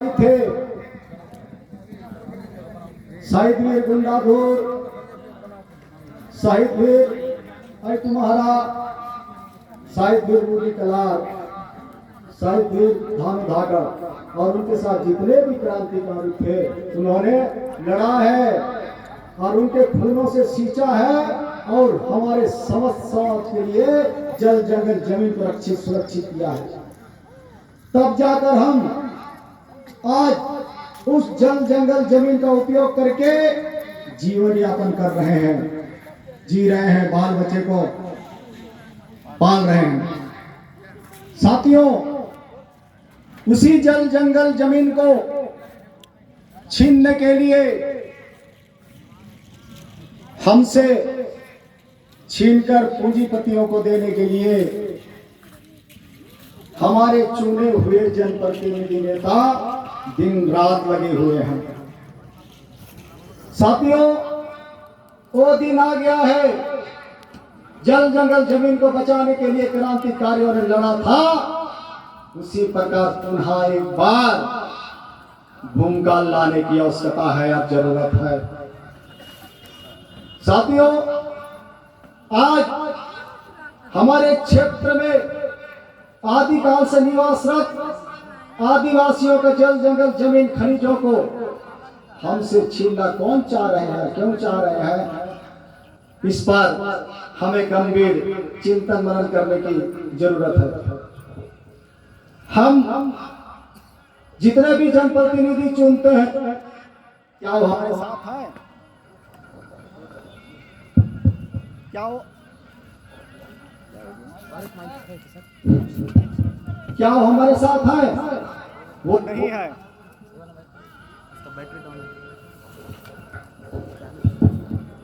थे शहीद वीर गुंडाधुर, शहीद वीर तुम्हारा, शहीद वीर बूढ़ी कलार, शहीद वीर धाम धाकर और उनके साथ जितने भी क्रांतिकारी थे उन्होंने लड़ा है और उनके खूनों से सींचा है और हमारे समस्त समाज के लिए जल जंगल जमीन को रक्षित सुरक्षित किया है। तब जाकर हम आज उस जल जंगल जमीन का उपयोग करके जीवन यापन कर रहे हैं, जी रहे हैं, बाल बच्चे को पाल रहे हैं। साथियों, उसी जल जंगल जमीन को छीनने के लिए, हमसे छीनकर पूंजीपतियों को देने के लिए हमारे चुने हुए जनप्रतिनिधि नेता दिन रात लगे हुए हैं। साथियों, वो दिन आ गया है, जल जंगल जमीन को बचाने के लिए क्रांतिकारियों ने लड़ा था, उसी प्रकार पुनः एक बार भूमिका लाने की आवश्यकता है, अब जरूरत है। साथियों, आज हमारे क्षेत्र में आदिकाल से निवासरत आदिवासियों के जल जंगल जमीन खनिजों को हमसे छीनना कौन चाह रहे हैं, क्यों चाह रहे हैं, इस पर हमें गंभीर चिंतन मनन करने की जरूरत है। हम जितने भी जनप्रतिनिधि चुनते हैं, क्या वो हमारे साथ है? क्या वो हमारे साथ है? वो नहीं है।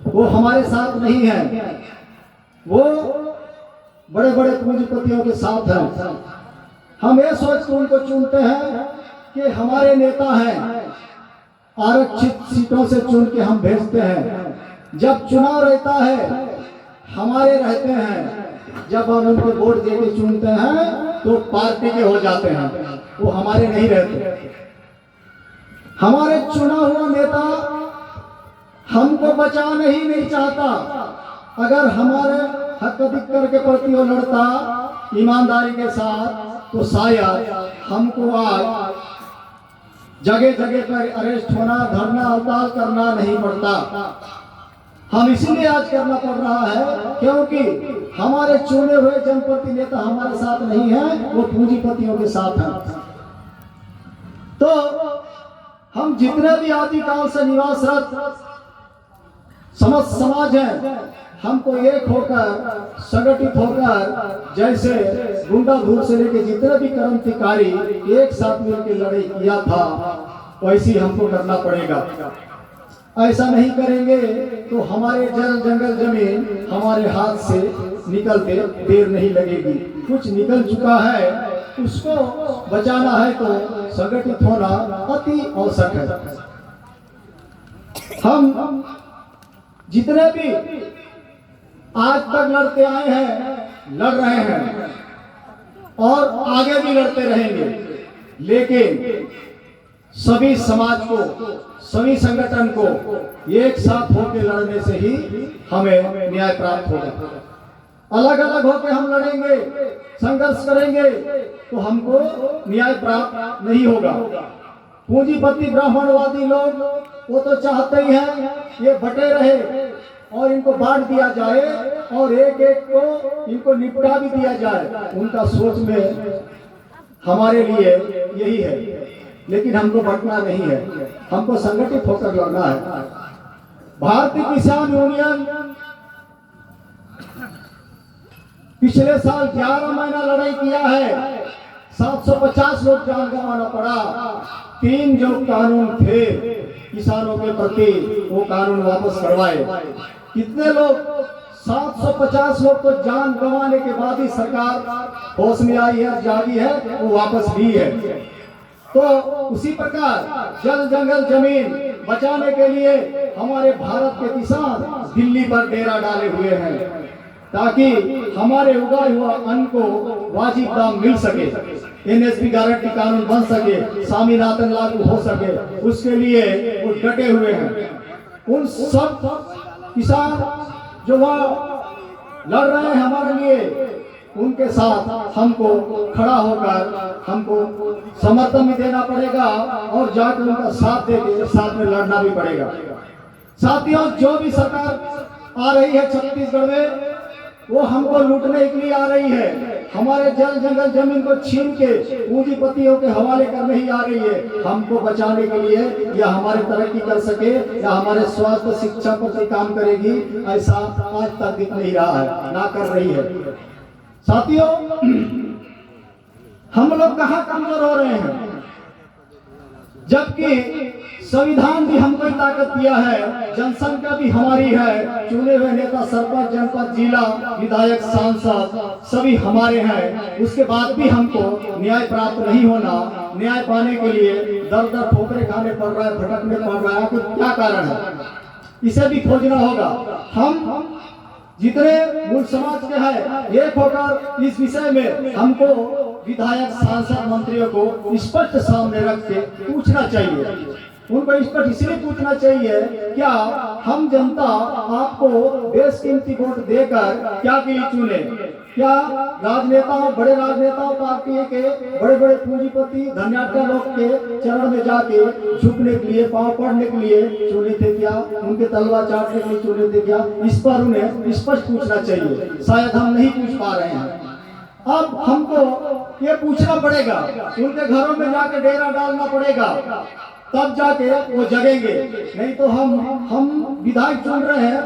वो हमारे साथ नहीं है, वो बड़े बड़े पूंजीपतियों के साथ है। हम ये सोच के उनको चुनते हैं कि हमारे नेता हैं, आरक्षित सीटों से चुन के हम भेजते हैं। जब चुनाव रहता है हमारे रहते हैं, जब हम उनको वोट देके चुनते हैं तो पार्टी के हो जाते हैं, वो हमारे नहीं रहते। हमारे चुना हुआ नेता हमको बचाना ही नहीं चाहता। अगर हमारे हक अधिकार के प्रति वो लड़ता ईमानदारी के साथ तो शायद हमको आज जगह जगह पर अरेस्ट होना, धरना हड़ताल करना नहीं पड़ता। हम इसीलिए आज करना पड़ रहा है क्योंकि हमारे चुने हुए जनप्रतिनिधि नेता हमारे साथ नहीं है, वो पूंजीपतियों के साथ हैं। तो हम जितने भी आदिकाल से निवासरत समस्त समाज है, हमको एक होकर संगठित होकर, जैसे गुंडाधुर से लेकर जितने भी क्रांतिकारी एक साथ मिलकर लड़ाई किया था, वैसे हमको करना पड़ेगा। ऐसा नहीं करेंगे तो हमारे जल जंगल जमीन हमारे हाथ से निकलते देर नहीं लगेगी। कुछ निकल चुका है, उसको बचाना है तो संगठित होना अति आवश्यक है। हम जितने भी आज तक लड़ते आए हैं, लड़ रहे हैं और आगे भी लड़ते रहेंगे, लेकिन सभी समाज को, सभी संगठन को एक साथ होकर लड़ने से ही हमें न्याय प्राप्त होगा। अलग अलग होकर हम लड़ेंगे, संघर्ष करेंगे तो हमको न्याय प्राप्त नहीं होगा। पूंजीपति ब्राह्मणवादी लोग वो तो चाहते ही हैं ये बटे रहे और इनको बांट दिया जाए और एक एक को इनको निपटा भी दिया जाए। उनका सोच में हमारे लिए यही है, लेकिन हमको बंटना नहीं है, हमको संगठित होकर लड़ना है। भारतीय किसान यूनियन पिछले साल 11 महीना लड़ाई किया है, 750 लोग जान गंवाना पड़ा। 3 जो कानून थे किसानों के प्रति, वो कानून वापस करवाए। कितने लोग, 750 लोग तो जान गंवाने के बाद ही सरकार होश में आई है, जागी है, वो वापस ली है। तो उसी प्रकार जल जंगल जमीन बचाने के लिए हमारे भारत के किसान दिल्ली पर डेरा डाले हुए हैं ताकि हमारे उगाए हुआ अन्न को वाजिब दाम मिल सके। एनएसपी गारंटी कानून बन सके, स्वामीनाथन लागू हो सके, उसके लिए वो डटे हुए हैं। उन सब किसान जो वहाँ लड़ रहे हैं हमारे लिए, उनके साथ हमको खड़ा होकर हमको समर्थन भी देना पड़ेगा और जाकर उनका साथ देके साथ में लड़ना भी पड़ेगा। साथियों, जो भी सरकार आ रही है छत्तीसगढ़ में, वो हमको लूटने के लिए आ रही है। हमारे जल जंगल जमीन को छीन के पूंजीपतियों के हवाले करने ही आ रही है। हमको बचाने के लिए या हमारे तरक्की कर सके या हमारे स्वास्थ्य शिक्षा पर काम करेगी, ऐसा आज तक दिख नहीं रहा है, ना कर रही है। साथियों, हम लोग कहाँ कमजोर हो रहे हैं, जबकि संविधान भी हमको ताकत दिया है, जनसंख्या भी हमारी है, चुने हुए नेता सरपंच, जनपद, जिला, विधायक, सांसद सभी हमारे हैं। उसके बाद भी हमको न्याय प्राप्त नहीं होना, न्याय पाने के लिए दर दर ठोकरे खाने पड़ रहा है, भटकने पड़ रहा है। तो क्या कारण है, इसे भी खोजना होगा। हम जितने मूल समाज के हैं, एक होकर इस विषय में हमको विधायक, सांसद, मंत्रियों को स्पष्ट सामने रख के पूछना चाहिए। उनको स्पष्ट इसलिए पूछना चाहिए, क्या हम जनता आपको बेशकीमती वोट देकर क्या के लिए चुने? क्या राजनेताओं, बड़े राजनेताओं, पार्टी के बड़े बड़े पूंजीपति, धन्याढ्य लोग के चरण में जाके झुकने के लिए, पांव पड़ने के लिए चुने थे क्या? उनके तलवार चाटने के लिए चुने थे क्या? इस पर उन्हें स्पष्ट पूछना चाहिए। शायद हम नहीं पूछ पा रहे हैं। अब हमको ये पूछना पड़ेगा, उनके घरों में जाके डेरा डालना पड़ेगा, तब जाके वो जगेंगे। नहीं तो हम विधायक चुन रहे हैं,